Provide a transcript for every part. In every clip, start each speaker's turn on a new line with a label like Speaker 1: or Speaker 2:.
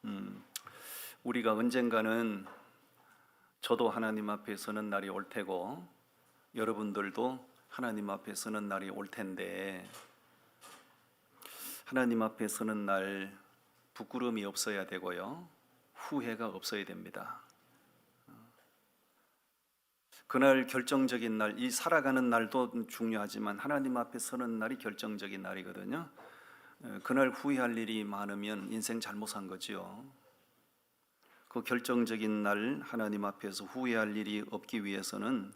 Speaker 1: 음, 우리가 언젠가는 저도 하나님 앞에 서는 날이 올 테고 여러분들도 하나님 앞에 서는 날이 올 텐데 하나님 앞에 서는 날 부끄러움이 없어야 되고요. 후회가 없어야 됩니다. 그날 결정적인 날, 이 살아가는 날도 중요하지만 하나님 앞에 서는 날이 결정적인 날이거든요. 그날 후회할 일이 많으면 인생 잘못 산 거지요. 그 결정적인 날 하나님 앞에서 후회할 일이 없기 위해서는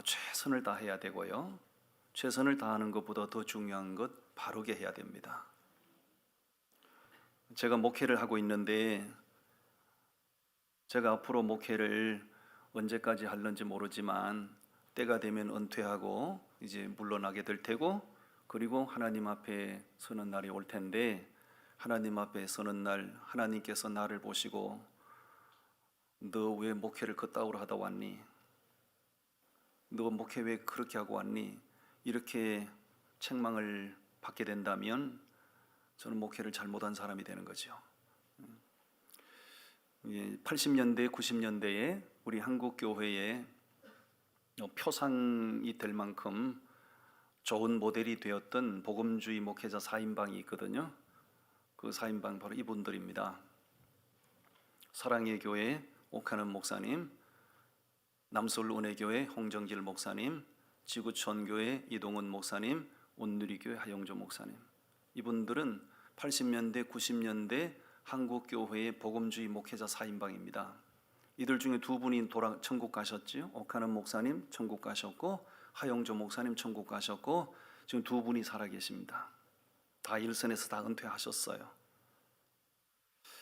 Speaker 1: 최선을 다해야 되고요. 최선을 다하는 것보다 더 중요한 것 바르게 해야 됩니다. 제가 목회를 하고 있는데 제가 앞으로 목회를 언제까지 할는지 모르지만 때가 되면 은퇴하고 이제 물러나게 될 테고 그리고 하나님 앞에 서는 날이 올 텐데 하나님 앞에 서는 날 하나님께서 나를 보시고 너 왜 목회를 그따위로 하다 왔니? 너 목회 왜 그렇게 하고 왔니? 이렇게 책망을 받게 된다면 저는 목회를 잘못한 사람이 되는 거죠. 80년대, 90년대에 우리 한국 교회에 표상이 될 만큼 좋은 모델이 되었던 복음주의 목회자 4인방이 있거든요. 그 4인방 바로 이분들입니다. 사랑의 교회 옥하는 목사님, 남서울 은혜교회 홍정길 목사님, 지구촌교회 이동훈 목사님, 온누리교회 하영조 목사님. 이분들은 80년대, 90년대 한국교회의 복음주의 목회자 4인방입니다. 이들 중에 두 분이 천국 가셨지요. 옥하는 목사님 천국 가셨고 하영조 목사님 천국 가셨고 지금 두 분이 살아계십니다. 다 일선에서 다 은퇴하셨어요.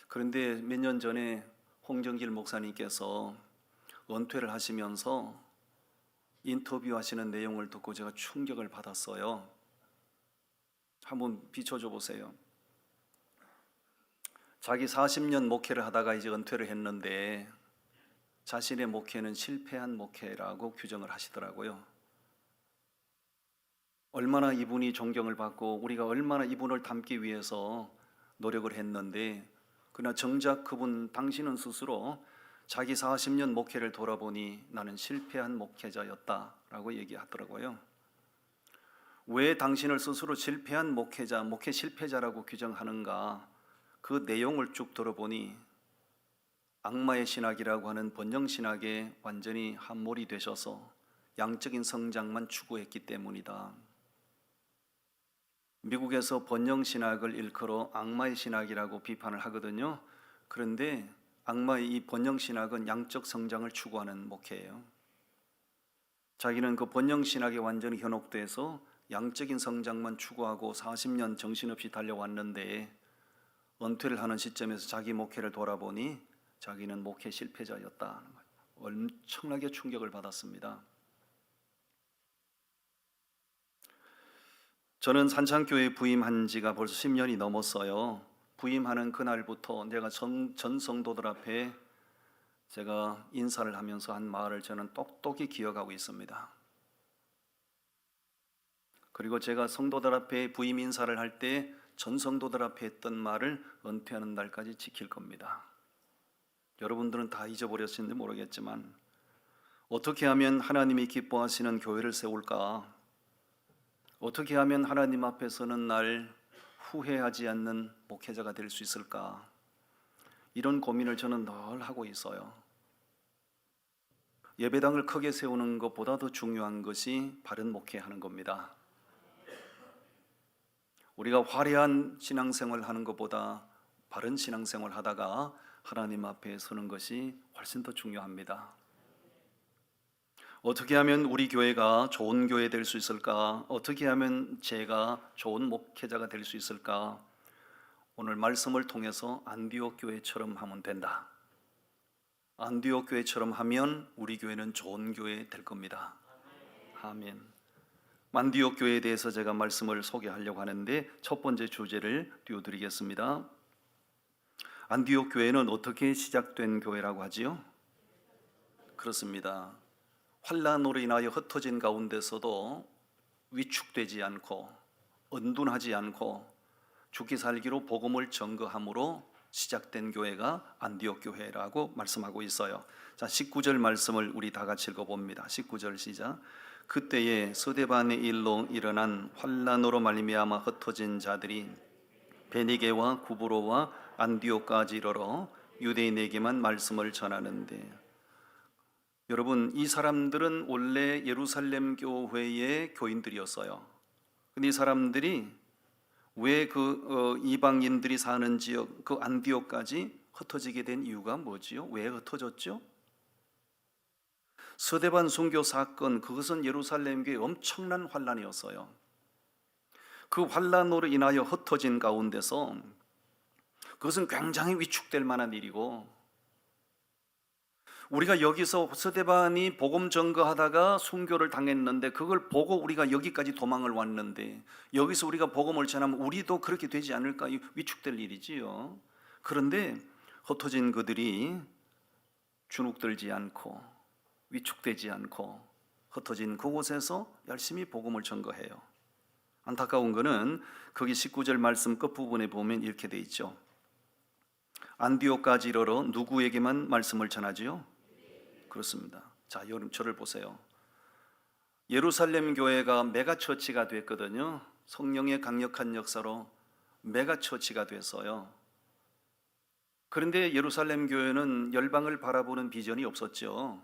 Speaker 1: 그런데 몇 년 전에 홍정길 목사님께서 은퇴를 하시면서 인터뷰하시는 내용을 듣고 제가 충격을 받았어요. 한번 비춰줘 보세요. 자기 40년 목회를 하다가 이제 은퇴를 했는데 자신의 목회는 실패한 목회라고 규정을 하시더라고요. 얼마나 이분이 존경을 받고 우리가 얼마나 이분을 닮기 위해서 노력을 했는데 그러나 정작 그분 당신은 스스로 자기 40년 목회를 돌아보니 나는 실패한 목회자였다라고 얘기하더라고요. 왜 당신을 스스로 실패한 목회자, 목회 실패자라고 규정하는가? 그 내용을 쭉 들어보니 악마의 신학이라고 하는 번영신학에 완전히 함몰이 되셔서 양적인 성장만 추구했기 때문이다. 미국에서 번영신학을 일컬어 악마의 신학이라고 비판을 하거든요. 그런데 악마의 이 번영신학은 양적 성장을 추구하는 목회예요. 자기는 그 번영신학에 완전히 현혹돼서 양적인 성장만 추구하고 40년 정신없이 달려왔는데 은퇴를 하는 시점에서 자기 목회를 돌아보니 자기는 목회 실패자였다. 엄청나게 충격을 받았습니다. 저는 산창교회 부임한 지가 벌써 10년이 넘었어요. 부임하는 그날부터 내가 전 성도들 앞에 제가 인사를 하면서 한 말을 저는 똑똑히 기억하고 있습니다. 그리고 제가 성도들 앞에 부임 인사를 할 때 전 성도들 앞에 했던 말을 은퇴하는 날까지 지킬 겁니다. 여러분들은 다 잊어버렸는지 모르겠지만 어떻게 하면 하나님이 기뻐하시는 교회를 세울까? 어떻게 하면 하나님 앞에 서는 날 후회하지 않는 목회자가 될 수 있을까? 이런 고민을 저는 늘 하고 있어요. 예배당을 크게 세우는 것보다 더 중요한 것이 바른 목회하는 겁니다. 우리가 화려한 신앙생활 하는 것보다 바른 신앙생활 하다가 하나님 앞에 서는 것이 훨씬 더 중요합니다. 어떻게 하면 우리 교회가 좋은 교회 될 수 있을까? 어떻게 하면 제가 좋은 목회자가 될 수 있을까? 오늘 말씀을 통해서 안디옥 교회처럼 하면 된다. 안디옥 교회처럼 하면 우리 교회는 좋은 교회 될 겁니다. 아멘. 안디옥 교회에 대해서 제가 말씀을 소개하려고 하는데 첫 번째 주제를 띄워드리겠습니다. 안디옥 교회는 어떻게 시작된 교회라고 하지요? 그렇습니다. 환난으로 인하여 흩어진 가운데서도 위축되지 않고 은둔하지 않고 죽기 살기로 복음을 전거함으로 시작된 교회가 안디옥 교회라고 말씀하고 있어요. 자, 19절 말씀을 우리 다 같이 읽어봅니다. 19절 시작. 그때에 스데반의 일로 일어난 환난으로 말미암아 흩어진 자들이 베니게와 구브로와 안디옥까지 이르러 유대인에게만 말씀을 전하는데, 여러분, 이 사람들은 원래 예루살렘 교회의 교인들이었어요. 근데 이 사람들이 왜 이방인들이 사는 지역 그 안디옥까지 흩어지게 된 이유가 뭐지요? 왜 흩어졌죠? 스데반 순교 사건, 그것은 예루살렘 교회의 엄청난 환란이었어요. 그 환란으로 인하여 흩어진 가운데서 그것은 굉장히 위축될 만한 일이고, 우리가 여기서 스데반이 복음 전거하다가 순교를 당했는데 그걸 보고 우리가 여기까지 도망을 왔는데 여기서 우리가 복음을 전하면 우리도 그렇게 되지 않을까, 위축될 일이지요. 그런데 흩어진 그들이 주눅들지 않고 위축되지 않고 흩어진 그곳에서 열심히 복음을 전거해요. 안타까운 것은 거기 19절 말씀 끝부분에 보면 이렇게 돼 있죠. 안디옥까지 이르러 누구에게만 말씀을 전하지요? 그렇습니다. 자, 여러분 저를 보세요. 예루살렘 교회가 메가처치가 됐거든요. 성령의 강력한 역사로 메가처치가 됐어요. 그런데 예루살렘 교회는 열방을 바라보는 비전이 없었죠.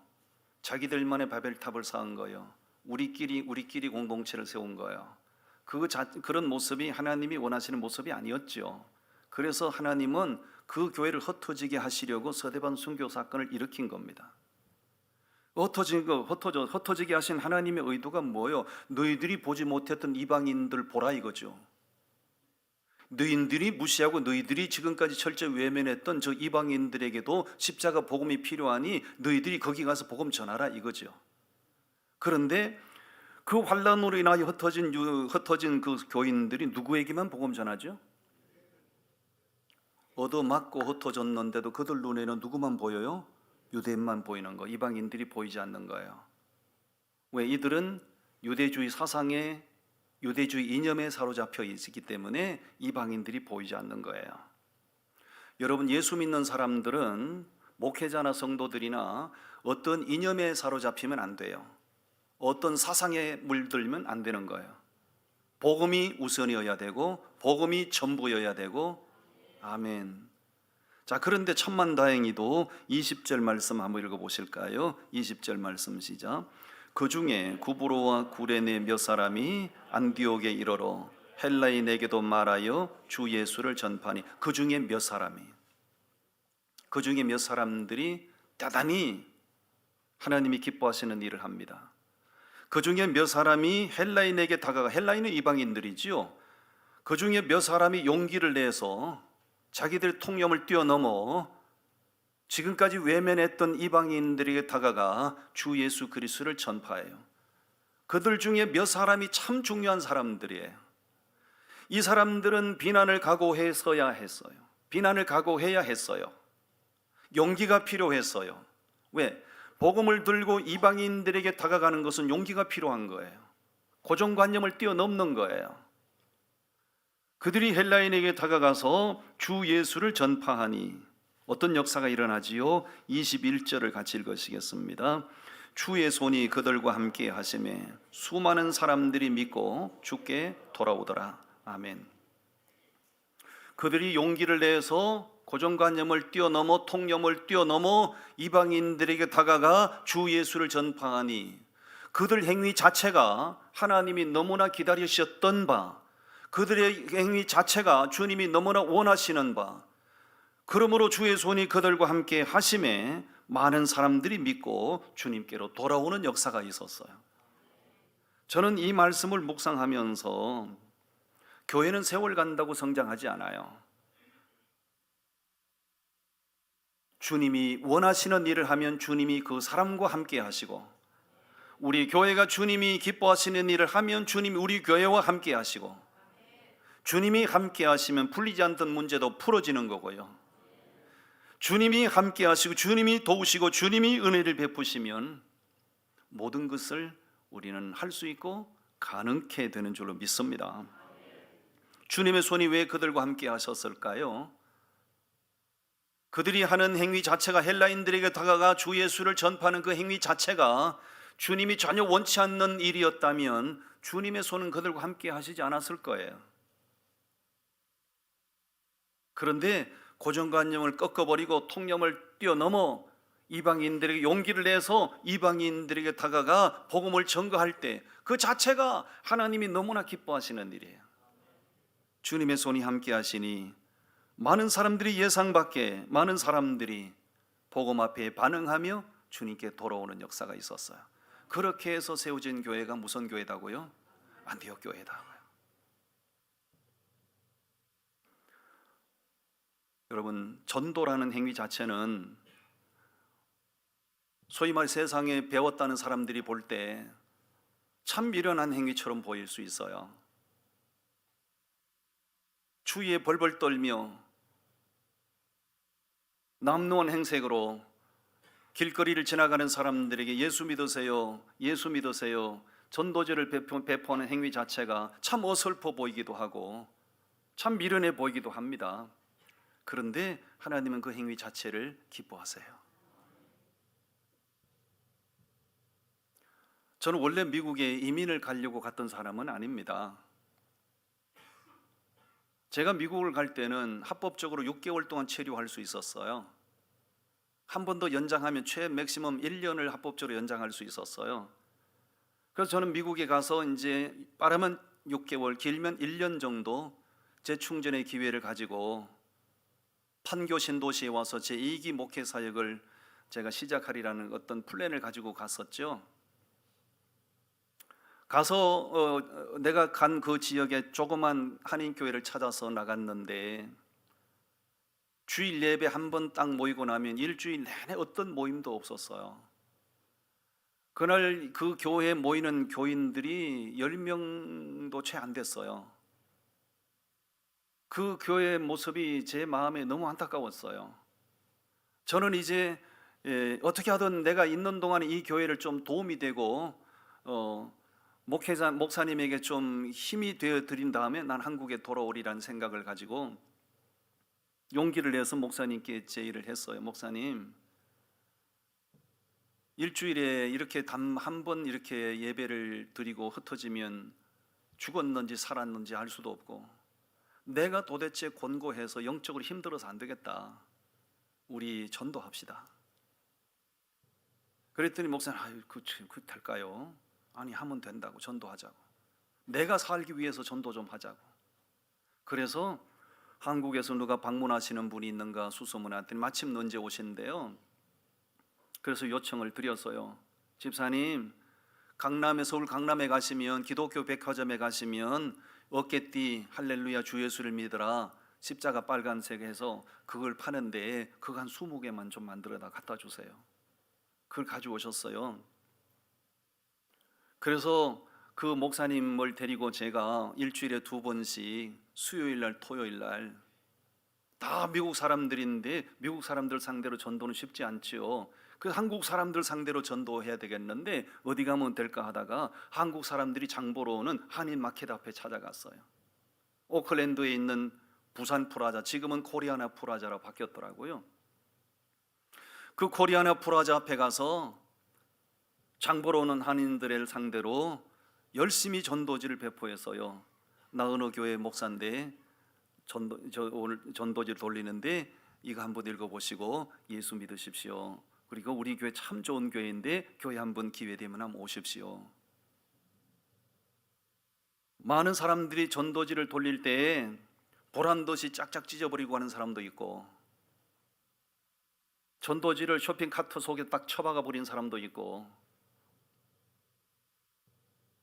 Speaker 1: 자기들만의 바벨탑을 쌓은 거예요. 우리끼리 공동체를 세운 거예요. 그런 모습이 하나님이 원하시는 모습이 아니었죠. 그래서 하나님은 그 교회를 흩어지게 하시려고 스데반 순교 사건을 일으킨 겁니다. 흩어지게 하신 하나님의 의도가 뭐예요? 너희들이 보지 못했던 이방인들 보라 이거죠. 너희들이 무시하고 너희들이 지금까지 철저히 외면했던 저 이방인들에게도 십자가 복음이 필요하니 너희들이 거기 가서 복음 전하라 이거죠. 그런데 그 환란으로 인하여 흩어진 그 교인들이 누구에게만 복음 전하죠? 얻어맞고 흩어졌는데도 그들 눈에는 누구만 보여요? 유대인만 보이는 거, 이방인들이 보이지 않는 거예요. 왜? 이들은 유대주의 사상에, 유대주의 이념에 사로잡혀 있기 때문에 이방인들이 보이지 않는 거예요. 여러분, 예수 믿는 사람들은 목회자나 성도들이나 어떤 이념에 사로잡히면 안 돼요. 어떤 사상에 물들면 안 되는 거예요. 복음이 우선이어야 되고 복음이 전부여야 되고. 아멘. 자, 그런데 천만다행히도 20절 말씀 한번 읽어보실까요? 20절 말씀 시작. 그 중에 구브로와 구레네 몇 사람이 안디옥에 이르러 헬라인에게도 말하여 주 예수를 전파하니. 그 중에 몇 사람들이 대단히 하나님이 기뻐하시는 일을 합니다. 그 중에 몇 사람이 헬라인에게 다가가, 헬라인은 이방인들이지요. 그 중에 몇 사람이 용기를 내서 자기들 통념을 뛰어넘어 지금까지 외면했던 이방인들에게 다가가 주 예수 그리스도를 전파해요. 그들 중에 몇 사람이 참 중요한 사람들이에요. 이 사람들은 비난을 각오해야 했어요. 용기가 필요했어요. 왜? 복음을 들고 이방인들에게 다가가는 것은 용기가 필요한 거예요. 고정관념을 뛰어넘는 거예요. 그들이 헬라인에게 다가가서 주 예수를 전파하니 어떤 역사가 일어나지요? 21절을 같이 읽으시겠습니다. 주의 손이 그들과 함께 하시매 수많은 사람들이 믿고 주께 돌아오더라. 아멘. 그들이 용기를 내서 고정관념을 뛰어넘어 통념을 뛰어넘어 이방인들에게 다가가 주 예수를 전파하니 그들 행위 자체가 하나님이 너무나 기다리셨던 바, 그들의 행위 자체가 주님이 너무나 원하시는 바, 그러므로 주의 손이 그들과 함께 하심에 많은 사람들이 믿고 주님께로 돌아오는 역사가 있었어요. 저는 이 말씀을 묵상하면서 교회는 세월 간다고 성장하지 않아요. 주님이 원하시는 일을 하면 주님이 그 사람과 함께 하시고, 우리 교회가 주님이 기뻐하시는 일을 하면 주님이 우리 교회와 함께 하시고, 주님이 함께 하시면 풀리지 않던 문제도 풀어지는 거고요. 주님이 함께 하시고 주님이 도우시고 주님이 은혜를 베푸시면 모든 것을 우리는 할 수 있고 가능케 되는 줄로 믿습니다. 주님의 손이 왜 그들과 함께 하셨을까요? 그들이 하는 행위 자체가, 헬라인들에게 다가가 주 예수를 전파하는 그 행위 자체가 주님이 전혀 원치 않는 일이었다면 주님의 손은 그들과 함께 하시지 않았을 거예요. 그런데 고정관념을 꺾어버리고 통념을 뛰어넘어 이방인들에게 용기를 내서 이방인들에게 다가가 복음을 전거할 때 그 자체가 하나님이 너무나 기뻐하시는 일이에요. 주님의 손이 함께 하시니 많은 사람들이, 예상 밖에 많은 사람들이 복음 앞에 반응하며 주님께 돌아오는 역사가 있었어요. 그렇게 해서 세워진 교회가 무슨 교회다고요? 안디옥 교회다. 여러분, 전도라는 행위 자체는 소위 말 세상에 배웠다는 사람들이 볼 때 참 미련한 행위처럼 보일 수 있어요. 추위에 벌벌 떨며 남루한 행색으로 길거리를 지나가는 사람들에게 예수 믿으세요, 예수 믿으세요, 전도제를 배포하는 행위 자체가 참 어설퍼 보이기도 하고 참 미련해 보이기도 합니다. 그런데 하나님은 그 행위 자체를 기뻐하세요. 저는 원래 미국에 이민을 가려고 갔던 사람은 아닙니다. 제가 미국을 갈 때는 합법적으로 6개월 동안 체류할 수 있었어요. 한 번 더 연장하면 맥시멈 1년을 합법적으로 연장할 수 있었어요. 그래서 저는 미국에 가서 이제 빠르면 6개월, 길면 1년 정도 재충전의 기회를 가지고 판교 신도시에 와서 제2기 목회 사역을 제가 시작하리라는 어떤 플랜을 가지고 갔었죠. 가서 내가 간 그 지역에 조그만 한인교회를 찾아서 나갔는데 주일 예배 한 번 딱 모이고 나면 일주일 내내 어떤 모임도 없었어요. 그날 그 교회에 모이는 교인들이 10명도 채 안 됐어요. 그 교회의 모습이 제 마음에 너무 안타까웠어요. 저는 이제 어떻게 하든 내가 있는 동안에 이 교회를 좀 도움이 되고 목사님에게 좀 힘이 되어 드린 다음에 난 한국에 돌아오리라는 생각을 가지고 용기를 내서 목사님께 제의를 했어요. 목사님, 일주일에 이렇게 단 한 번 이렇게 예배를 드리고 흩어지면 죽었는지 살았는지 알 수도 없고 내가 도대체 곤고해서 영적으로 힘들어서 안 되겠다. 우리 전도합시다. 그랬더니 목사님, 그 될까요? 아니, 하면 된다고, 전도하자고. 내가 살기 위해서 전도 좀 하자고. 그래서 한국에서 누가 방문하시는 분이 있는가 수소문했더니 마침 언제 오신대요. 그래서 요청을 드렸어요. 집사님, 서울 강남에 가시면 기독교 백화점에 가시면 어깨띠 할렐루야 주 예수를 믿으라 십자가 빨간색 해서 그걸 파는데 그거 한 20개만 좀 만들어다 갖다 주세요. 그걸 가지고 오셨어요. 그래서 그 목사님을 데리고 제가 일주일에 2번씩 수요일 날 토요일 날 다 미국 사람들인데 미국 사람들 상대로 전도는 쉽지 않지요. 그래서 한국 사람들 상대로 전도해야 되겠는데 어디 가면 될까 하다가 한국 사람들이 장보러 오는 한인 마켓 앞에 찾아갔어요. 오클랜드에 있는 부산 프라자, 지금은 코리아나 프라자로 바뀌었더라고요. 그 코리아나 프라자 앞에 가서 장보러 오는 한인들을 상대로 열심히 전도지를 배포했어요. 나 어느 교회 목사인데 오늘 전도지를 돌리는데 이거 한번 읽어보시고 예수 믿으십시오. 그리고 우리 교회 참 좋은 교회인데 교회 한번 기회 되면 한번 오십시오. 많은 사람들이 전도지를 돌릴 때 보란듯이 짝짝 찢어버리고 하는 사람도 있고 전도지를 쇼핑카트 속에 딱 처박아 버린 사람도 있고,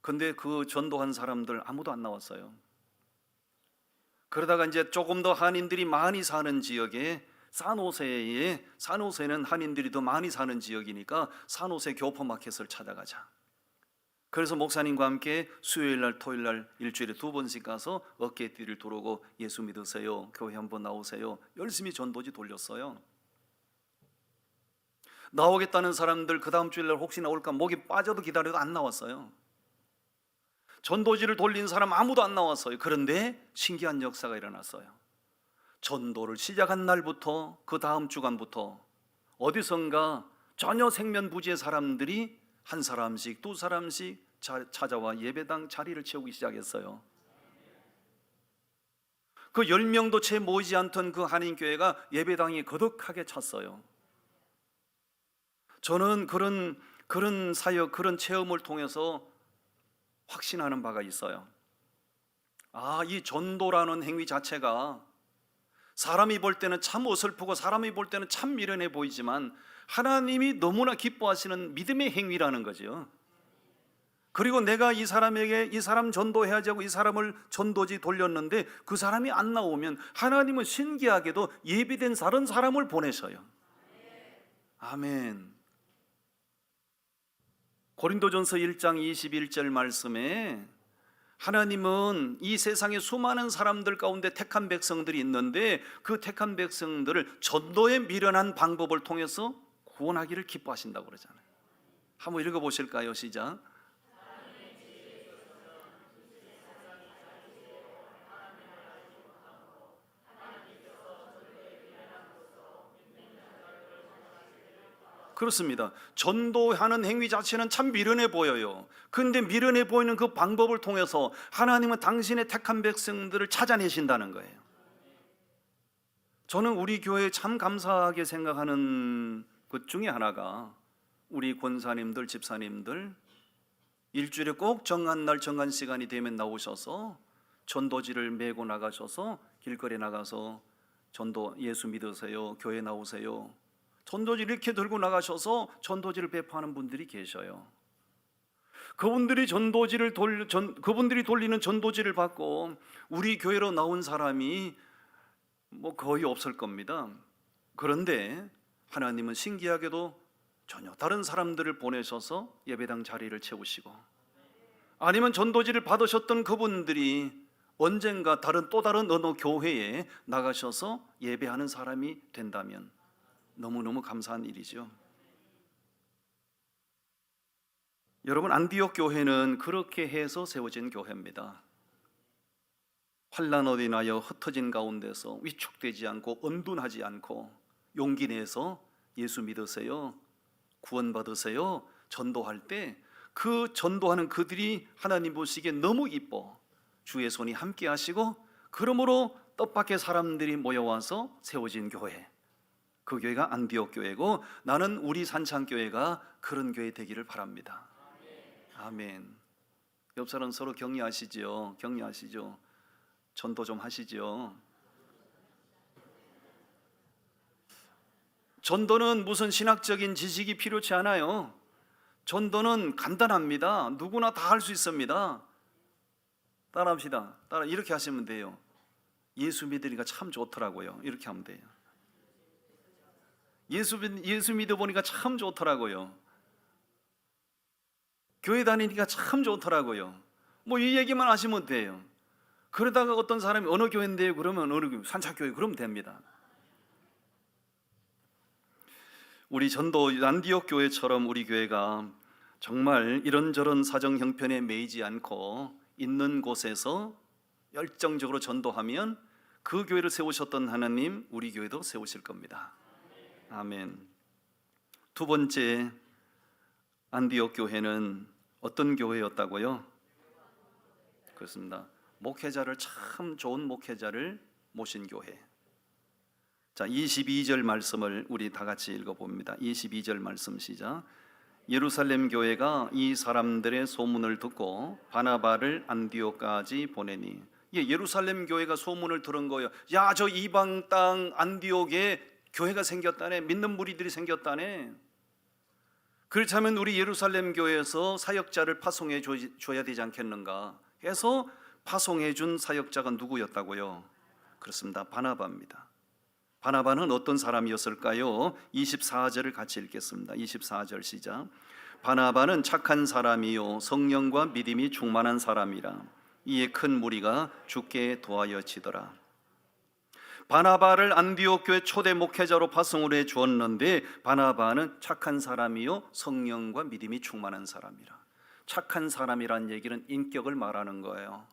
Speaker 1: 근데 그 전도한 사람들 아무도 안 나왔어요. 그러다가 이제 조금 더 한인들이 많이 사는 지역에 산호세는 한인들이 더 많이 사는 지역이니까 산호세 교포마켓을 찾아가자. 그래서 목사님과 함께 수요일 날 토요일 날 일주일에 2번씩 가서 어깨띠를 두르고 예수 믿으세요, 교회 한번 나오세요, 열심히 전도지 돌렸어요. 나오겠다는 사람들 그 다음 주일 날 혹시 나올까 목이 빠져도 기다려도 안 나왔어요. 전도지를 돌린 사람 아무도 안 나왔어요. 그런데 신기한 역사가 일어났어요. 전도를 시작한 날부터 그 다음 주간부터 어디선가 전혀 생면부지의 사람들이 한 사람씩 두 사람씩 찾아와 예배당 자리를 채우기 시작했어요. 그 10명도 채 모이지 않던 그 한인교회가 예배당이 거듭하게 찼어요. 저는 그런 사역, 그런 체험을 통해서 확신하는 바가 있어요. 이 전도라는 행위 자체가 사람이 볼 때는 참 어설프고 사람이 볼 때는 참 미련해 보이지만 하나님이 너무나 기뻐하시는 믿음의 행위라는 거죠. 그리고 내가 이 사람에게 이 사람 전도해야지 하고 이 사람을 전도지 돌렸는데 그 사람이 안 나오면 하나님은 신기하게도 예비된 다른 사람을 보내셔요. 아멘. 고린도전서 1장 21절 말씀에 하나님은 이 세상에 수많은 사람들 가운데 택한 백성들이 있는데 그 택한 백성들을 전도에 미련한 방법을 통해서 구원하기를 기뻐하신다고 그러잖아요. 한번 읽어보실까요? 시작. 그렇습니다. 전도하는 행위 자체는 참 미련해 보여요. 그런데 미련해 보이는 그 방법을 통해서 하나님은 당신의 택한 백성들을 찾아내신다는 거예요. 저는 우리 교회에 참 감사하게 생각하는 것 중에 하나가 우리 권사님들, 집사님들 일주일에 꼭 정한 날 정한 시간이 되면 나오셔서 전도지를 메고 나가셔서 길거리에 나가서 전도 예수 믿으세요, 교회 나오세요, 전도지를 이렇게 들고 나가셔서 전도지를 배포하는 분들이 계셔요. 그분들이 그분들이 돌리는 전도지를 받고 우리 교회로 나온 사람이 거의 없을 겁니다. 그런데 하나님은 신기하게도 전혀 다른 사람들을 보내셔서 예배당 자리를 채우시고, 아니면 전도지를 받으셨던 그분들이 언젠가 또 다른 어느 교회에 나가셔서 예배하는 사람이 된다면 너무너무 감사한 일이죠. 여러분, 안디옥 교회는 그렇게 해서 세워진 교회입니다. 환난 어디나여 흩어진 가운데서 위축되지 않고 언둔하지 않고 용기 내서 예수 믿으세요, 구원받으세요 전도할 때 그 전도하는 그들이 하나님 보시기에 너무 이뻐 주의 손이 함께 하시고, 그러므로 뜻밖의 사람들이 모여와서 세워진 교회, 그 교회가 안디옥 교회고, 나는 우리 산창교회가 그런 교회 되기를 바랍니다. 아멘. 옆 사람 서로 격려하시죠. 격려하시죠. 전도 좀 하시죠. 전도는 무슨 신학적인 지식이 필요치 않아요. 전도는 간단합니다. 누구나 다 할 수 있습니다. 따라합시다. 이렇게 하시면 돼요. 예수 믿으니까 참 좋더라고요. 이렇게 하면 돼요. 예수 믿어보니까 참 좋더라고요. 교회 다니니까 참 좋더라고요. 이 얘기만 하시면 돼요. 그러다가 어떤 사람이 어느 교회인데요? 그러면 어느 교회, 산착교회 그러면 됩니다. 우리 전도 안디옥 교회처럼 우리 교회가 정말 이런저런 사정 형편에 매이지 않고 있는 곳에서 열정적으로 전도하면 그 교회를 세우셨던 하나님 우리 교회도 세우실 겁니다. 아멘. 두 번째, 안디옥 교회는 어떤 교회였다고요? 그렇습니다. 목회자를, 참 좋은 목회자를 모신 교회. 자, 22절 말씀을 우리 다 같이 읽어봅니다. 22절 말씀 시작. 예루살렘 교회가 이 사람들의 소문을 듣고 바나바를 안디옥까지 보내니. 예루살렘 교회가 소문을 들은 거예요. 야, 저 이방 땅 안디옥에 교회가 생겼다네, 믿는 무리들이 생겼다네. 그렇다면 우리 예루살렘 교회에서 사역자를 파송해 줘야 되지 않겠는가 해서 파송해 준 사역자가 누구였다고요? 그렇습니다. 바나바입니다. 바나바는 어떤 사람이었을까요? 24절을 같이 읽겠습니다. 24절 시작. 바나바는 착한 사람이요 성령과 믿음이 충만한 사람이라. 이에 큰 무리가 주께 도하여지더라. 바나바를 안디옥 교회 초대 목회자로 파송을 해 주었는데, 바나바는 착한 사람이요 성령과 믿음이 충만한 사람이라. 착한 사람이란 얘기는 인격을 말하는 거예요.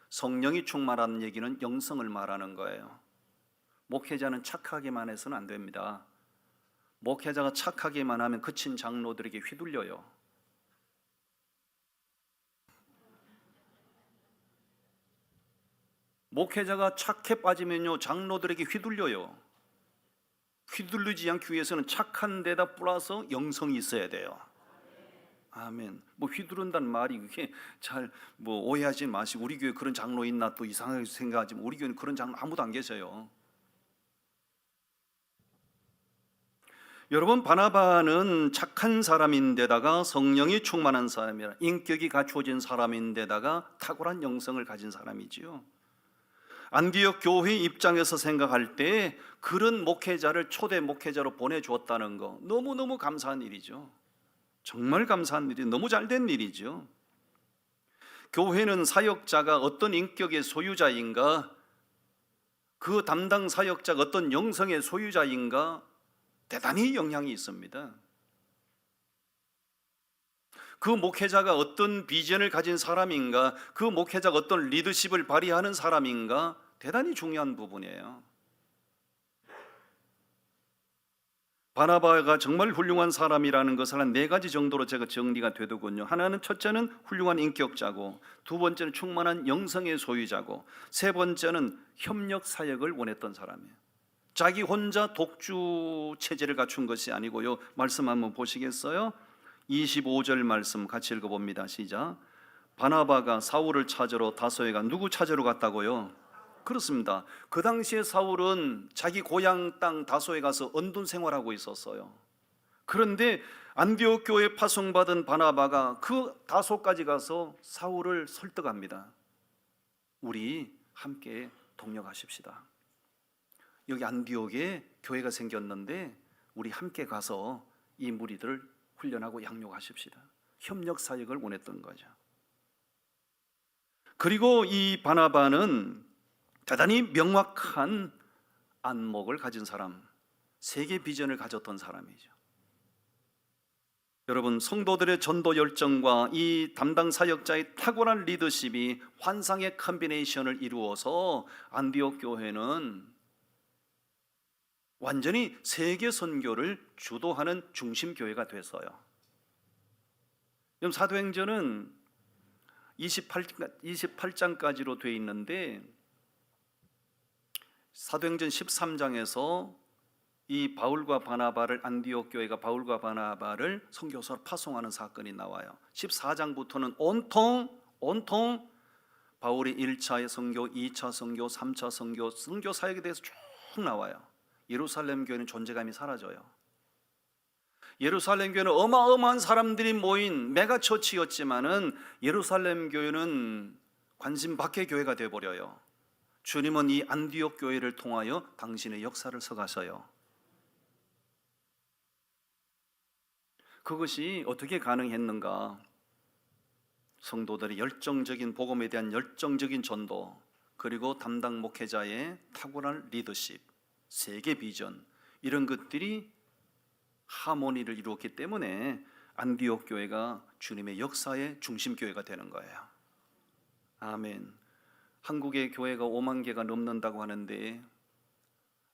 Speaker 1: 성령이 충만한 얘기는 영성을 말하는 거예요. 목회자는 착하게만 해서는 안 됩니다. 목회자가 착하게만 하면 그친 장로들에게 휘둘려요. 목회자가 착해 빠지면요, 장로들에게 휘둘려요. 휘둘리지 않기 위해서는 착한 데다 플러스 영성이 있어야 돼요. 아멘. 뭐 휘두른다는 말이 그게 잘 뭐 오해하지 마시고, 우리 교회 그런 장로 있나 또 이상하게 생각하지만 우리 교회는 그런 장로 아무도 안 계셔요. 여러분, 바나바는 착한 사람인데다가 성령이 충만한 사람이라, 인격이 갖추어진 사람인데다가 탁월한 영성을 가진 사람이지요. 안디옥 교회 입장에서 생각할 때 그런 목회자를 초대 목회자로 보내주었다는 거 너무너무 감사한 일이죠. 정말 감사한 일이, 너무 잘된 일이죠. 교회는 사역자가 어떤 인격의 소유자인가, 그 담당 사역자가 어떤 영성의 소유자인가 대단히 영향이 있습니다. 그 목회자가 어떤 비전을 가진 사람인가, 그 목회자가 어떤 리더십을 발휘하는 사람인가 대단히 중요한 부분이에요. 바나바가 정말 훌륭한 사람이라는 것을 한 4가지 정도로 제가 정리가 되더군요. 하나는, 첫째는 훌륭한 인격자고, 두 번째는 충만한 영성의 소유자고, 세 번째는 협력 사역을 원했던 사람이에요. 자기 혼자 독주 체제를 갖춘 것이 아니고요. 말씀 한번 보시겠어요? 25절 말씀 같이 읽어봅니다. 시작. 바나바가 사울을 찾으러 다소에 가. 누구 찾으러 갔다고요? 그렇습니다. 그 당시에 사울은 자기 고향 땅 다소에 가서 언둔 생활하고 있었어요. 그런데 안디옥 교회 파송받은 바나바가 그 다소까지 가서 사울을 설득합니다. 우리 함께 동력하십시다. 여기 안디옥에 교회가 생겼는데 우리 함께 가서 이 무리들을 훈련하고 양육하십시다. 협력 사역을 원했던 거죠. 그리고 이 바나바는 대단히 명확한 안목을 가진 사람, 세계 비전을 가졌던 사람이죠. 여러분, 성도들의 전도 열정과 이 담당 사역자의 탁월한 리더십이 환상의 컨비네이션을 이루어서 안디옥 교회는 완전히 세계 선교를 주도하는 중심 교회가 됐어요. 사도행전은 28장까지로 되어 있는데, 사도행전 13장에서 이 바울과 바나바를, 안디옥 교회가 바울과 바나바를 선교사로 파송하는 사건이 나와요. 14장부터는 온통 바울이 1차 선교, 2차 선교, 3차 선교, 선교 사역에 대해서 쭉 나와요. 예루살렘 교회는 존재감이 사라져요. 예루살렘 교회는 어마어마한 사람들이 모인 메가처치였지만은 예루살렘 교회는 관심 밖의 교회가 되어버려요. 주님은 이 안디옥 교회를 통하여 당신의 역사를 서가셔요. 그것이 어떻게 가능했는가? 성도들의 열정적인 복음에 대한 열정적인 전도, 그리고 담당 목회자의 탁월한 리더십, 세계 비전, 이런 것들이 하모니를 이루었기 때문에 안디옥 교회가 주님의 역사의 중심 교회가 되는 거예요. 아멘. 한국의 교회가 5만 개가 넘는다고 하는데,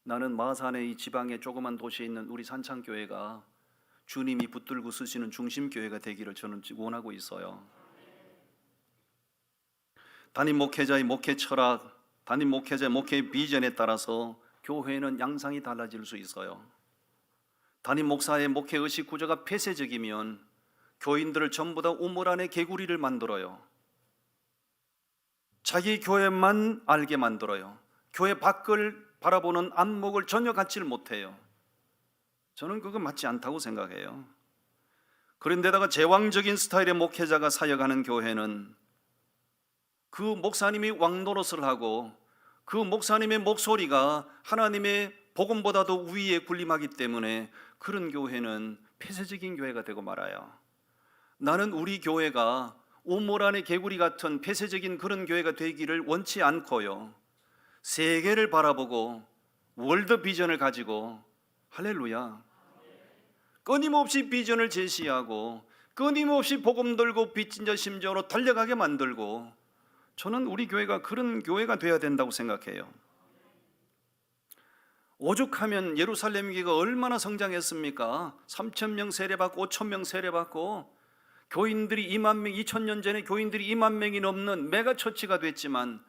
Speaker 1: 나는 마산의 이 지방의 조그만 도시에 있는 우리 산창교회가 주님이 붙들고 쓰시는 중심 교회가 되기를 저는 원하고 있어요. 담임 목회자의 목회 철학, 담임 목회자의 목회 비전에 따라서 교회는 양상이 달라질 수 있어요. 담임 목사의 목회 의식 구조가 폐쇄적이면 교인들을 전부 다 우물 안에 개구리를 만들어요. 자기 교회만 알게 만들어요. 교회 밖을 바라보는 안목을 전혀 갖지를 못해요. 저는 그거 맞지 않다고 생각해요. 그런데다가 제왕적인 스타일의 목회자가 사역하는 교회는 그 목사님이 왕노릇을 하고 그 목사님의 목소리가 하나님의 복음보다도 위에 군림하기 때문에 그런 교회는 폐쇄적인 교회가 되고 말아요. 나는 우리 교회가 우물 안의 개구리 같은 폐쇄적인 그런 교회가 되기를 원치 않고요, 세계를 바라보고 월드 비전을 가지고, 할렐루야, 끊임없이 비전을 제시하고 끊임없이 복음 들고 빚진 자 심정으로 달려가게 만들고, 저는 우리 교회가 그런 교회가 되어야 된다고 생각해요. 오죽하면 예루살렘 교회가 얼마나 성장했습니까? 3,000명 세례받고 5,000명 세례받고 교인들이 2만 명, 2,000년 전에 교인들이 2만 명이 넘는 메가처치가 됐지만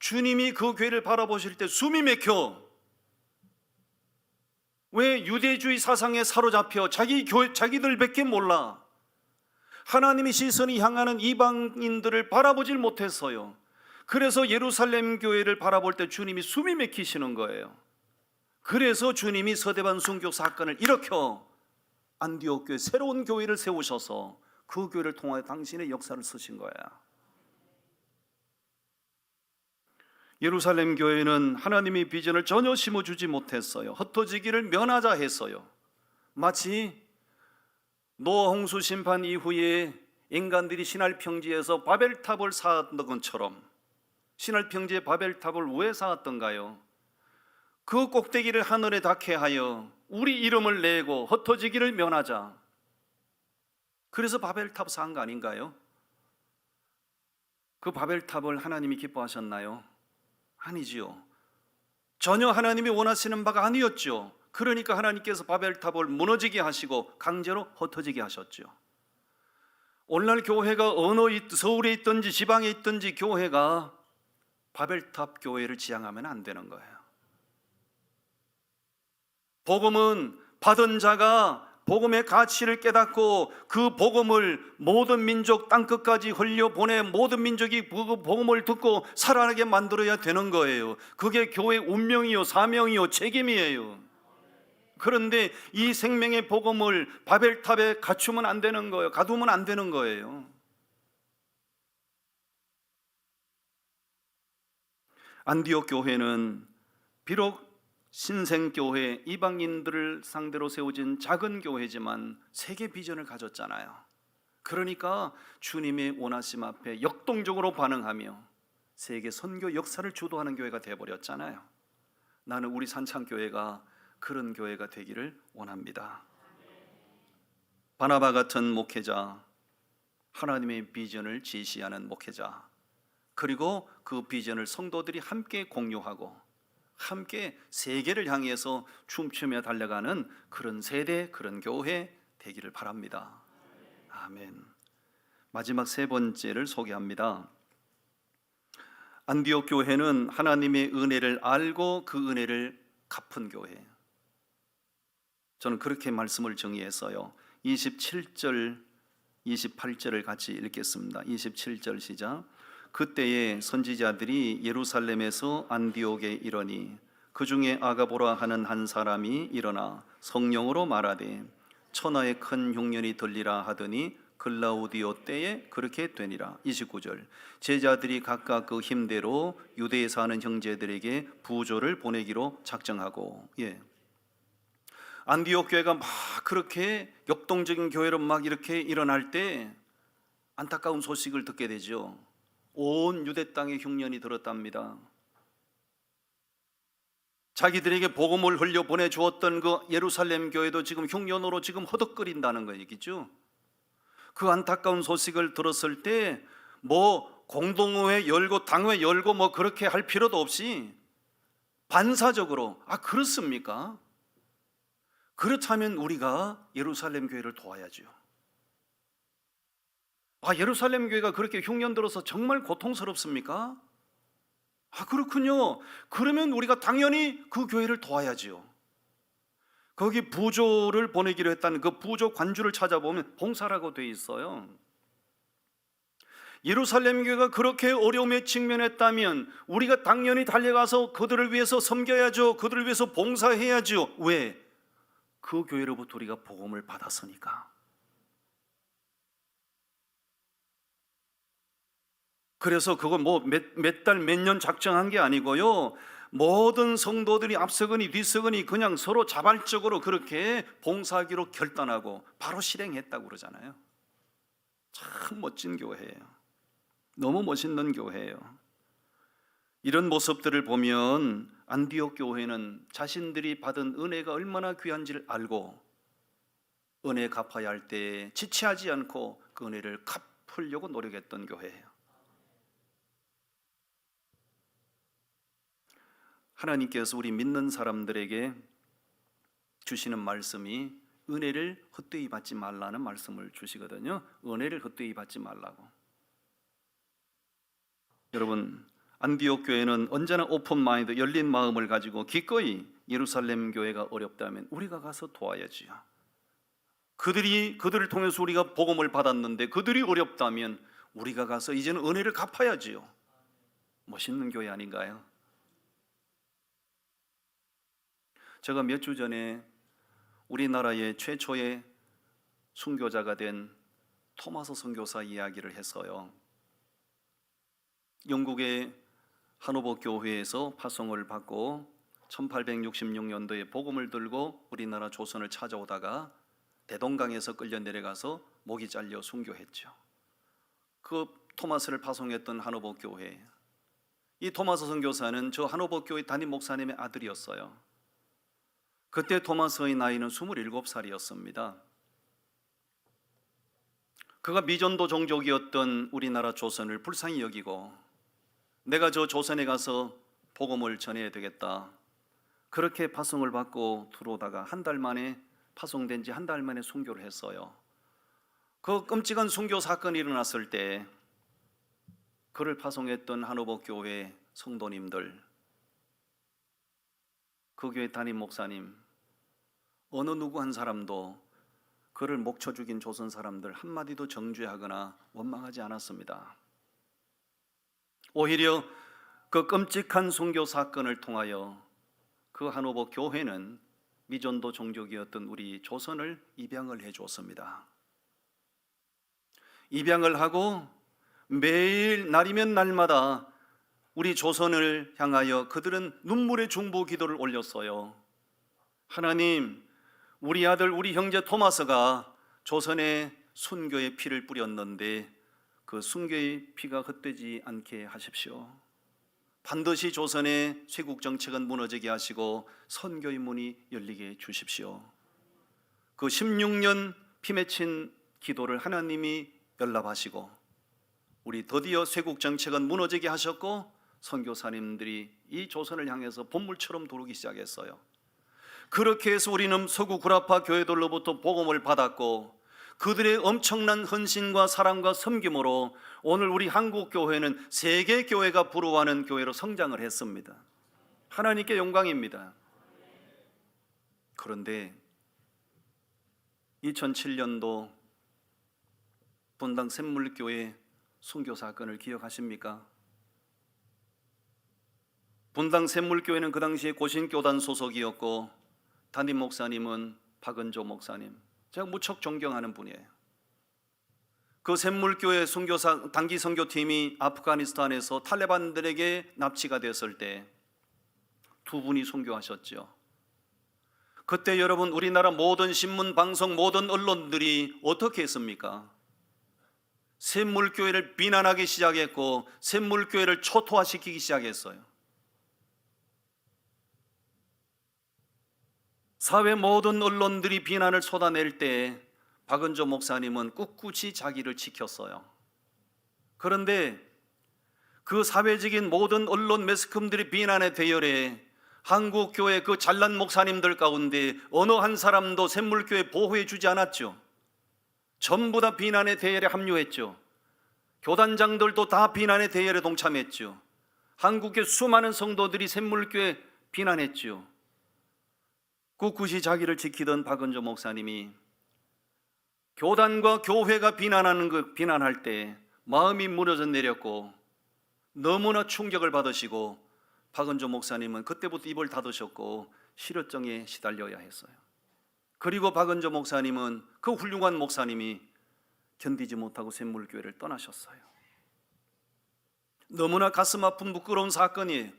Speaker 1: 주님이 그 교회를 바라보실 때 숨이 막혀. 왜? 유대주의 사상에 사로잡혀 자기들밖에 몰라. 하나님의 시선이 향하는 이방인들을 바라보질 못했어요. 그래서 예루살렘 교회를 바라볼 때 주님이 숨이 막히시는 거예요. 그래서 주님이 서대반 순교 사건을 일으켜 안디옥 교회, 새로운 교회를 세우셔서 그 교회를 통하여 당신의 역사를 쓰신 거야. 예루살렘 교회는 하나님의 비전을 전혀 심어주지 못했어요. 흩어지기를 면하자 했어요. 마치 노아 홍수 심판 이후에 인간들이 신할 평지에서 바벨탑을 쌓았던 것처럼. 신할 평지에 바벨탑을 왜 쌓았던가요? 그 꼭대기를 하늘에 닿게 하여 우리 이름을 내고 흩어지기를 면하자. 그래서 바벨탑 쌓은 거 아닌가요? 그 바벨탑을 하나님이 기뻐하셨나요? 아니지요. 전혀 하나님이 원하시는 바가 아니었죠. 그러니까 하나님께서 바벨탑을 무너지게 하시고 강제로 흩어지게 하셨죠. 오늘날 교회가 서울에 있든지 지방에 있든지 교회가 바벨탑 교회를 지향하면 안 되는 거예요. 복음은 받은 자가 복음의 가치를 깨닫고 그 복음을 모든 민족 땅끝까지 흘려보내 모든 민족이 그 복음을 듣고 살아나게 만들어야 되는 거예요. 그게 교회의 운명이요, 사명이요, 책임이에요. 그런데 이 생명의 복음을 바벨탑에 갖추면 안 되는 거예요. 가두면 안 되는 거예요. 안디옥 교회는 비록 신생교회, 이방인들을 상대로 세워진 작은 교회지만 세계 비전을 가졌잖아요. 그러니까 주님의 원하심 앞에 역동적으로 반응하며 세계 선교 역사를 주도하는 교회가 되어버렸잖아요. 나는 우리 산창교회가 그런 교회가 되기를 원합니다. 바나바 같은 목회자, 하나님의 비전을 제시하는 목회자, 그리고 그 비전을 성도들이 함께 공유하고 함께 세계를 향해서 춤추며 달려가는 그런 세대, 그런 교회 되기를 바랍니다. 아멘. 마지막 세 번째를 소개합니다. 안디옥 교회는 하나님의 은혜를 알고 그 은혜를 갚은 교회. 저는 그렇게 말씀을 정의했어요. 27절, 28절을 같이 읽겠습니다. 27절 시작. 그때에 선지자들이 예루살렘에서 안디옥에 이르니 그 중에 아가보라 하는 한 사람이 일어나 성령으로 말하되 천하의 큰 흉년이 들리라 하더니 글라우디오 때에 그렇게 되니라. 29절. 제자들이 각각 그 힘대로 유대에 사는 형제들에게 부조를 보내기로 작정하고. 안디옥 교회가 막 그렇게 역동적인 교회로 막 이렇게 일어날 때 안타까운 소식을 듣게 되죠. 온 유대 땅에 흉년이 들었답니다. 자기들에게 복음을 흘려 보내주었던 그 예루살렘 교회도 지금 흉년으로 지금 허덕거린다는 거 얘기죠. 그 안타까운 소식을 들었을 때 뭐 공동회 열고 당회 열고 뭐 그렇게 할 필요도 없이 반사적으로 그렇습니까? 그렇다면 우리가 예루살렘 교회를 도와야죠. 예루살렘 교회가 그렇게 흉년 들어서 정말 고통스럽습니까? 그렇군요. 그러면 우리가 당연히 그 교회를 도와야지요. 거기 부조를 보내기로 했다는 그 부조 관주를 찾아보면 봉사라고 돼 있어요. 예루살렘 교회가 그렇게 어려움에 직면했다면 우리가 당연히 달려가서 그들을 위해서 섬겨야죠. 그들을 위해서 봉사해야죠. 왜? 그 교회로부터 우리가 복음을 받았으니까. 그래서 그거 뭐 몇 달 몇 년 작정한 게 아니고요. 모든 성도들이 앞서거니 뒤서거니 그냥 서로 자발적으로 그렇게 봉사하기로 결단하고 바로 실행했다고 그러잖아요. 참 멋진 교회예요. 너무 멋있는 교회예요. 이런 모습들을 보면 안디옥 교회는 자신들이 받은 은혜가 얼마나 귀한지를 알고 은혜 갚아야 할 때 지체하지 않고 그 은혜를 갚으려고 노력했던 교회예요. 하나님께서 우리 믿는 사람들에게 주시는 말씀이 은혜를 헛되이 받지 말라는 말씀을 주시거든요. 은혜를 헛되이 받지 말라고. 여러분, 안디옥 교회는 언제나 오픈 마인드, 열린 마음을 가지고 기꺼이 예루살렘 교회가 어렵다면 우리가 가서 도와야지요. 그들을 통해서 우리가 복음을 받았는데 그들이 어렵다면 우리가 가서 이제는 은혜를 갚아야지요. 멋있는 교회 아닌가요? 제가 몇 주 전에 우리나라의 최초의 순교자가 된 토마스 선교사 이야기를 했어요. 영국의 하노버 교회에서 파송을 받고 1866년도에 복음을 들고 우리나라 조선을 찾아오다가 대동강에서 끌려 내려가서 목이 잘려 순교했죠. 그 토마스를 파송했던 하노버 교회, 이 토마스 선교사는 저 하노버 교회 담임 목사님의 아들이었어요. 그때 토마스의 나이는 27살이었습니다. 그가 미전도 종족이었던 우리나라 조선을 불쌍히 여기고 내가 저 조선에 가서 복음을 전해야 되겠다, 그렇게 파송을 받고 들어오다가 한 달 만에, 파송된 지 한 달 만에 순교를 했어요. 그 끔찍한 순교 사건이 일어났을 때 그를 파송했던 하노버 교회 성도님들, 그 교회 담임 목사님, 어느 누구 한 사람도 그를 목쳐 죽인 조선 사람들 한마디도 정죄하거나 원망하지 않았습니다. 오히려 그 끔찍한 순교 사건을 통하여 그 하노버 교회는 미전도 종족이었던 우리 조선을 입양을 해주었습니다. 입양을 하고 매일 날이면 날마다 우리 조선을 향하여 그들은 눈물의 중보 기도를 올렸어요. 하나님, 우리 아들, 우리 형제 토마스가 조선에 순교의 피를 뿌렸는데 그 순교의 피가 헛되지 않게 하십시오. 반드시 조선의 쇄국 정책은 무너지게 하시고 선교의 문이 열리게 해 주십시오. 그 16년 피 맺힌 기도를 하나님이 연락하시고 우리 드디어 쇄국 정책은 무너지게 하셨고 선교사님들이 이 조선을 향해서 본물처럼 도르기 시작했어요. 그렇게 해서 우리는 서구 구라파 교회들로부터 복음을 받았고 그들의 엄청난 헌신과 사랑과 섬김으로 오늘 우리 한국 교회는 세계 교회가 부러워하는 교회로 성장을 했습니다. 하나님께 영광입니다. 그런데 2007년도 분당 샘물교회 순교 사건을 기억하십니까? 분당 샘물교회는 그 당시에 고신교단 소속이었고 담임 목사님은 박은조 목사님, 제가 무척 존경하는 분이에요. 그 샘물교회 순교사 단기 선교팀이 아프가니스탄에서 탈레반들에게 납치가 됐을 때 두 분이 순교하셨죠. 그때 여러분, 우리나라 모든 신문, 방송, 모든 언론들이 어떻게 했습니까? 샘물교회를 비난하기 시작했고 샘물교회를 초토화시키기 시작했어요. 사회 모든 언론들이 비난을 쏟아낼 때 박은조 목사님은 꿋꿋이 자기를 지켰어요. 그런데 그 사회적인 모든 언론 매스컴들이 비난의 대열에 한국교회 그 잘난 목사님들 가운데 어느 한 사람도 샘물교회 보호해 주지 않았죠. 전부 다 비난의 대열에 합류했죠. 교단장들도 다 비난의 대열에 동참했죠. 한국의 수많은 성도들이 샘물교회 비난했죠. 꿋꿋이 자기를 지키던 박은조 목사님이 교단과 교회가 비난할 때 마음이 무너져 내렸고 너무나 충격을 받으시고 박은조 목사님은 그때부터 입을 닫으셨고 실효증에 시달려야 했어요. 그리고 박은조 목사님은, 그 훌륭한 목사님이 견디지 못하고 샘물교회를 떠나셨어요. 너무나 가슴 아픈 부끄러운 사건이에요.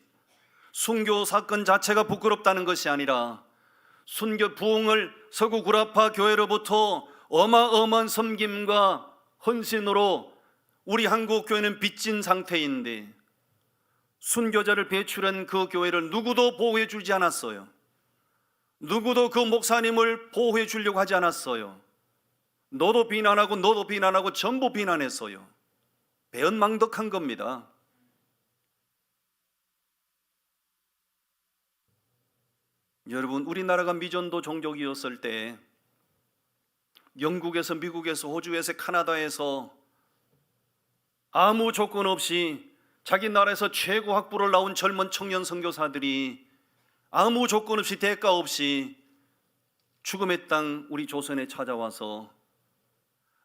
Speaker 1: 순교 사건 자체가 부끄럽다는 것이 아니라 순교 부흥을 서구 구라파 교회로부터 어마어마한 섬김과 헌신으로 우리 한국 교회는 빚진 상태인데 순교자를 배출한 그 교회를 누구도 보호해 주지 않았어요. 누구도 그 목사님을 보호해 주려고 하지 않았어요. 너도 비난하고 전부 비난했어요. 배은망덕한 겁니다. 여러분, 우리나라가 미전도 종족이었을 때 영국에서, 미국에서, 호주에서, 캐나다에서 아무 조건 없이 자기 나라에서 최고 학부를 나온 젊은 청년 선교사들이 아무 조건 없이 대가 없이 죽음의 땅 우리 조선에 찾아와서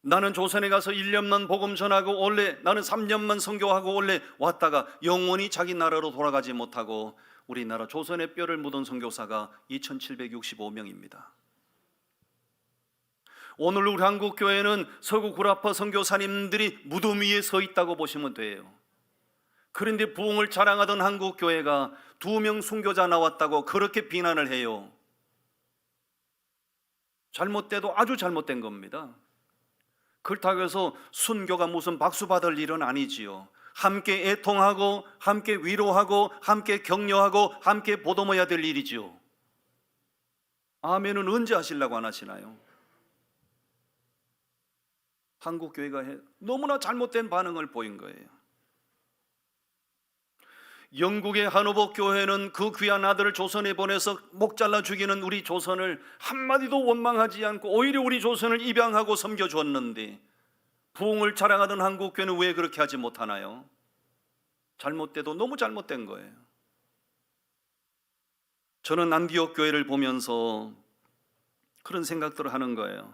Speaker 1: 나는 조선에 가서 1년만 복음 전하고 올래, 나는 3년만 선교하고 올래 왔다가 영원히 자기 나라로 돌아가지 못하고 우리나라 조선의 뼈를 묻은 선교사가 2765명입니다. 오늘 우리 한국교회는 서구 구라파 선교사님들이 무덤 위에 서 있다고 보시면 돼요. 그런데 부흥을 자랑하던 한국교회가 2명 순교자 나왔다고 그렇게 비난을 해요. 잘못돼도 아주 잘못된 겁니다. 그렇다고 해서 순교가 무슨 박수 받을 일은 아니지요. 함께 애통하고 함께 위로하고 함께 격려하고 함께 보듬어야 될 일이지요. 아멘은 언제 하시려고 안 하시나요? 한국교회가 너무나 잘못된 반응을 보인 거예요. 영국의 하노버 교회는 그 귀한 아들을 조선에 보내서 목 잘라 죽이는 우리 조선을 한마디도 원망하지 않고 오히려 우리 조선을 입양하고 섬겨주었는데 부흥을 자랑하던 한국교회는 왜 그렇게 하지 못하나요? 잘못돼도 너무 잘못된 거예요. 저는 안디옥 교회를 보면서 그런 생각들을 하는 거예요.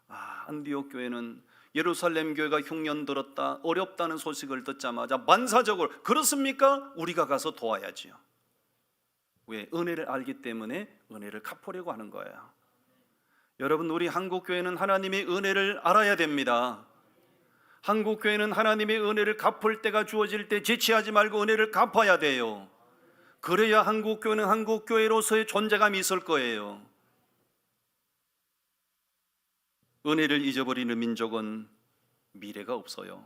Speaker 1: 안디옥 교회는 예루살렘 교회가 흉년 들었다, 어렵다는 소식을 듣자마자 만사적으로 그렇습니까? 우리가 가서 도와야지요. 왜? 은혜를 알기 때문에 은혜를 갚으려고 하는 거예요. 여러분, 우리 한국교회는 하나님의 은혜를 알아야 됩니다. 한국교회는 하나님의 은혜를 갚을 때가 주어질 때 지체하지 말고 은혜를 갚아야 돼요. 그래야 한국교회는 한국교회로서의 존재감이 있을 거예요. 은혜를 잊어버리는 민족은 미래가 없어요.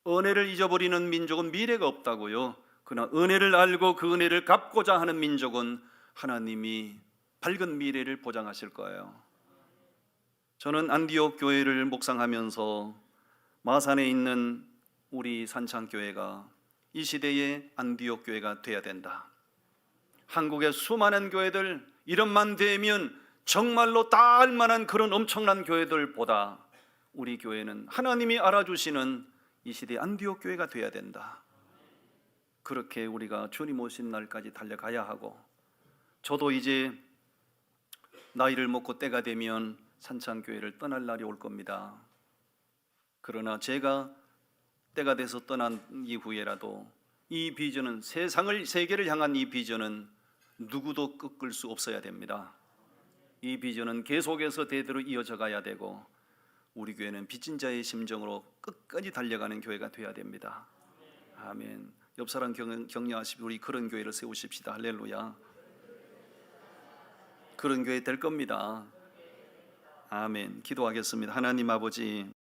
Speaker 1: 은혜를 잊어버리는 민족은 미래가 없다고요. 그러나 은혜를 알고 그 은혜를 갚고자 하는 민족은 하나님이 밝은 미래를 보장하실 거예요. 저는 안디옥 교회를 묵상하면서 마산에 있는 우리 산창교회가 이 시대의 안디옥 교회가 돼야 된다. 한국의 수많은 교회들 이름만 되면 정말로 다 알만한 그런 엄청난 교회들보다 우리 교회는 하나님이 알아주시는 이 시대의 안디옥 교회가 돼야 된다. 그렇게 우리가 주님 오신 날까지 달려가야 하고, 저도 이제 나이를 먹고 때가 되면 산창교회를 떠날 날이 올 겁니다. 그러나 제가 때가 돼서 떠난 이후에라도 이 비전은, 세계를 향한 이 비전은 누구도 꺾을 수 없어야 됩니다. 이 비전은 계속해서 대대로 이어져 가야 되고, 우리 교회는 빚진 자의 심정으로 끝까지 달려가는 교회가 되어야 됩니다. 아멘. 옆 사람 격려하시고 우리 그런 교회를 세우십시다. 할렐루야. 그런 교회 될 겁니다. 아멘. 기도하겠습니다. 하나님 아버지,